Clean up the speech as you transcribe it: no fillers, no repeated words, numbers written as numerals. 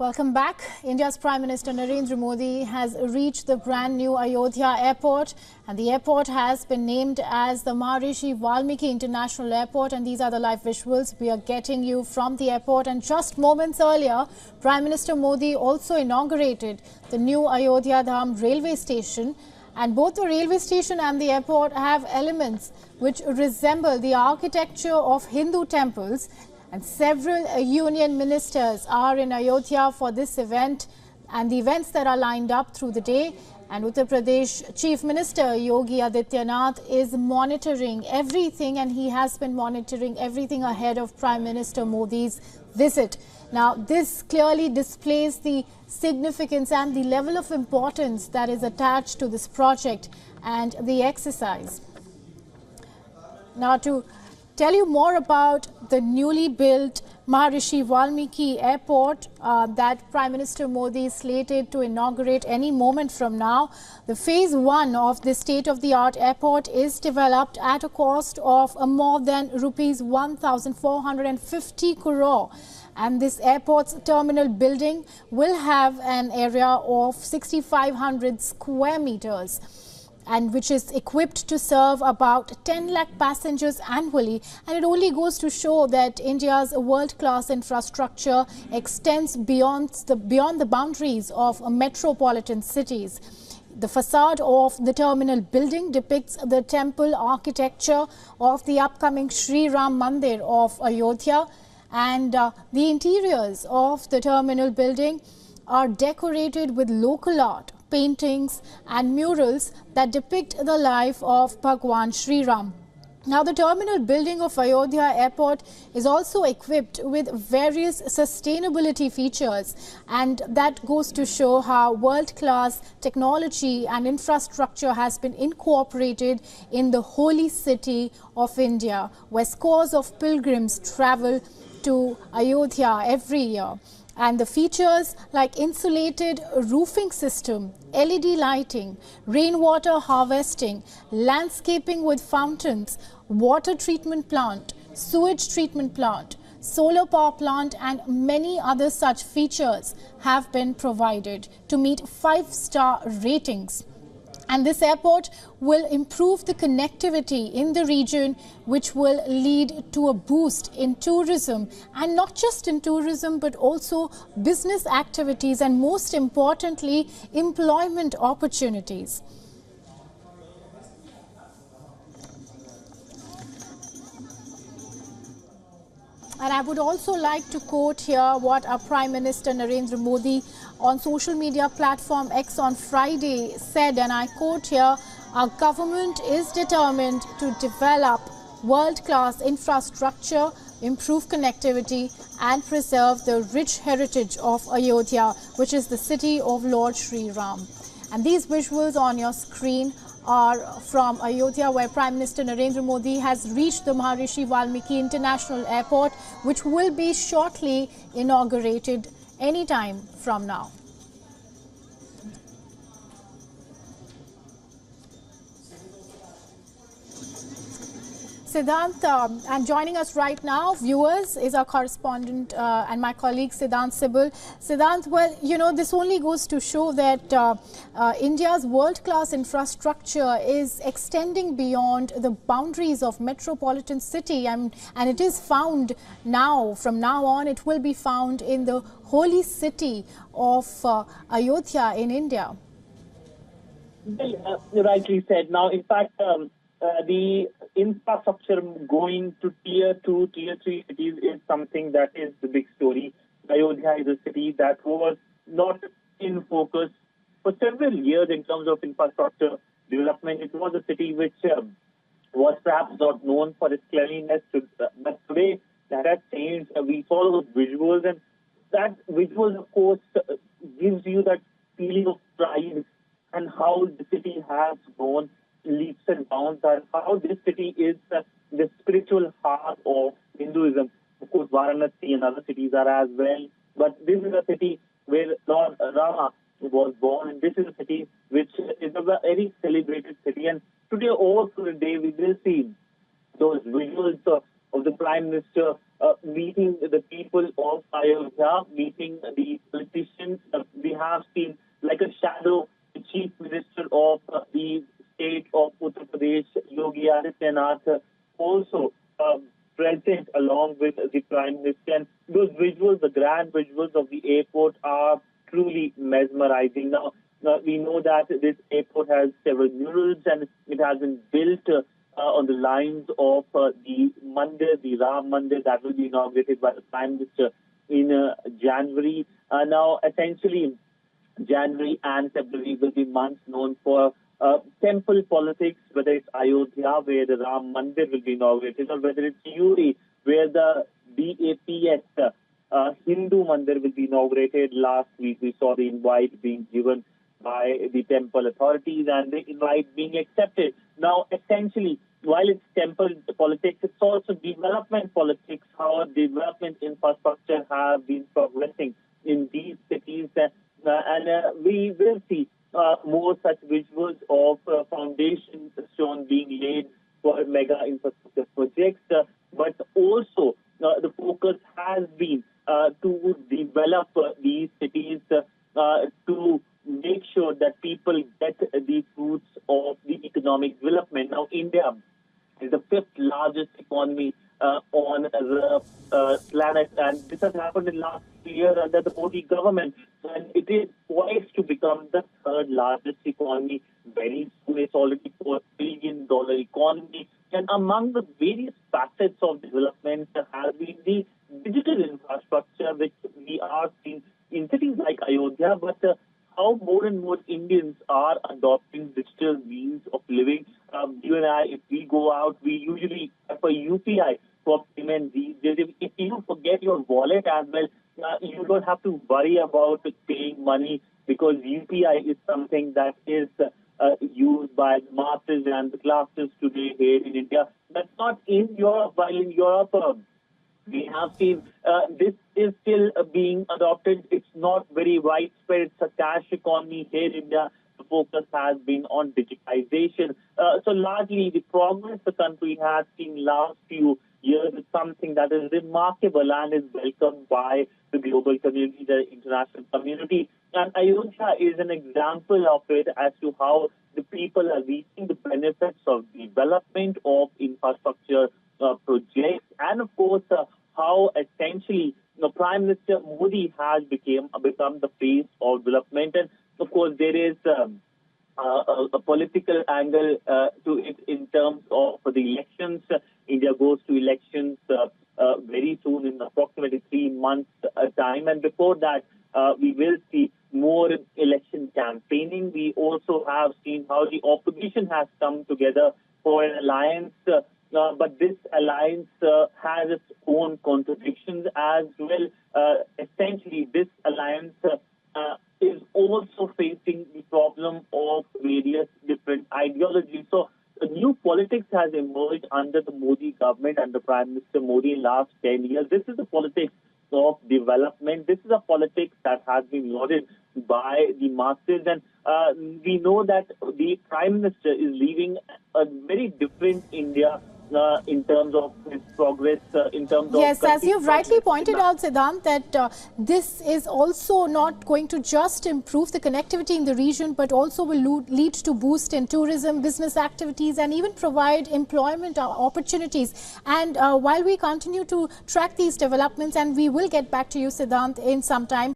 Welcome back. India's Prime Minister Narendra Modi has reached the brand new Ayodhya Airport, and the airport has been named as the Maharishi Valmiki International Airport, and these are the live visuals we are getting you from the airport. And just moments earlier, Prime Minister Modi also inaugurated the new Ayodhya Dham Railway Station, and both the railway station and the airport have elements which resemble the architecture of Hindu temples. And several union ministers are in Ayodhya for this event and the events that are lined up through the day. And Uttar Pradesh Chief Minister Yogi Adityanath is monitoring everything, and he has been monitoring everything ahead of Prime Minister Modi's visit. Now, this clearly displays the significance and the level of importance that is attached to this project and the exercise. Now, to tell you more about the newly built Maharishi Valmiki Airport that Prime Minister Modi is slated to inaugurate any moment from now. The phase 1 of this state-of-the-art airport is developed at a cost of more than rupees 1,450 crore. And this airport's terminal building will have an area of 6,500 square meters, and which is equipped to serve about 10 lakh passengers annually. And it only goes to show that India's world-class infrastructure extends beyond the boundaries of metropolitan cities. The facade of the terminal building depicts the temple architecture of the upcoming Sri Ram Mandir of Ayodhya, and the interiors of the terminal building are decorated with local art, paintings and murals that depict the life of Bhagwan Sri Ram. Now, the terminal building of Ayodhya Airport is also equipped with various sustainability features, and that goes to show how world-class technology and infrastructure has been incorporated in the holy city of India, where scores of pilgrims travel to Ayodhya every year. And the features like insulated roofing system, LED lighting, rainwater harvesting, landscaping with fountains, water treatment plant, sewage treatment plant, solar power plant and many other such features have been provided to meet 5-star ratings. And this airport will improve the connectivity in the region, which will lead to a boost in tourism, and not just in tourism, but also business activities and, most importantly, employment opportunities. And I would also like to quote here what our Prime Minister Narendra Modi on social media platform X on Friday said, and I quote here, "Our government is determined to develop world-class infrastructure, improve connectivity and preserve the rich heritage of Ayodhya, which is the city of Lord Sri Ram." And these visuals on your screen are from Ayodhya, where Prime Minister Narendra Modi has reached the Maharishi Valmiki International Airport, which will be shortly inaugurated any time from now. Siddhant, and joining us right now, viewers, is our correspondent and my colleague Siddhant Sibal. Siddhant, well, you know, this only goes to show that India's world-class infrastructure is extending beyond the boundaries of metropolitan city, and it is found now, from now on, it will be found in the holy city of Ayodhya in India. Well, rightly said. Now, in fact, the infrastructure going to tier 2, tier 3 cities is something that is the big story. Ayodhya is a city that was not in focus for several years in terms of infrastructure development. It was a city which was perhaps not known for its cleanliness, but today that has changed. We saw those visuals, and that visuals, of course, gives you that feeling of pride and how the city has grown leaps and bounds, and how this city is the spiritual heart of Hinduism. Of course, Varanasi and other cities are as well, but this is a city where Lord Rama was born, and this is a city which is a very celebrated city. And today, all through the day, we will see those visuals of the Prime Minister meeting the people of Ayodhya, meeting the politicians. We have seen like a shadow the Chief Minister of the state of Uttar Pradesh, Yogi Adityanath, also present along with the Prime Minister. And those visuals, the grand visuals of the airport, are truly mesmerizing. Now, we know that this airport has several murals and it has been built on the lines of the Mandir, the Ram Mandir, that will be inaugurated by the Prime Minister in January. Now, essentially, January and February will be months known for temple politics, whether it's Ayodhya, where the Ram Mandir will be inaugurated, or whether it's UP, where the BAPS Hindu Mandir will be inaugurated. Last week, we saw the invite being given by the temple authorities and the invite being accepted. Now, essentially, while it's temple politics, it's also development politics, how development infrastructure have been progressing in these cities. And we will see more such visuals of foundations shown being laid for mega infrastructure projects. But also, the focus has been to develop these cities to make sure that people get the fruits of the economic development. Now, India is the fifth largest economy on the planet, and this has happened in last year under the Modi government, and it is poised to become the third largest economy very soon. It's already $4 billion economy, and among the various facets of development has been the digital infrastructure, which we are seeing in cities like Ayodhya, but how more and more Indians are adopting digital means of living. You and I, if we go out, we usually prefer UPI for payment. If you forget your wallet as well, you don't have to worry about paying money, because UPI is something that is used by the masses and the classes today here in India. That's not in Europe. While in Europe, we have seen this is still being adopted. It's not very widespread. It's a cash economy here in India. The focus has been on digitization. So largely the progress the country has seen last few years is something that is remarkable and is welcomed by the global community, the international community. And Ayodhya is an example of it as to how the people are reaching the benefits of development of infrastructure projects, and of course how essentially the Prime Minister Modi has become the face of development. And of course there is a political angle to it in terms of the elections. India goes to elections very soon, in approximately 3 months' time, and before that we will see more election campaigning. We also have seen how the opposition has come together for an alliance, but this alliance has its own contradictions as well. Essentially, this alliance is also facing the problem of various different ideologies. So, new politics has emerged under the Modi government, under Prime Minister Modi in the last 10 years. This is the politics of development. This is a politics that has been lauded by the masses, and we know that the Prime Minister is leaving a very different India in terms of its progress, in terms of... Yes, as you've rightly pointed out, Siddhant, that this is also not going to just improve the connectivity in the region, but also will lead to boost in tourism, business activities, and even provide employment opportunities. And while we continue to track these developments, and we will get back to you, Siddhant, in some time.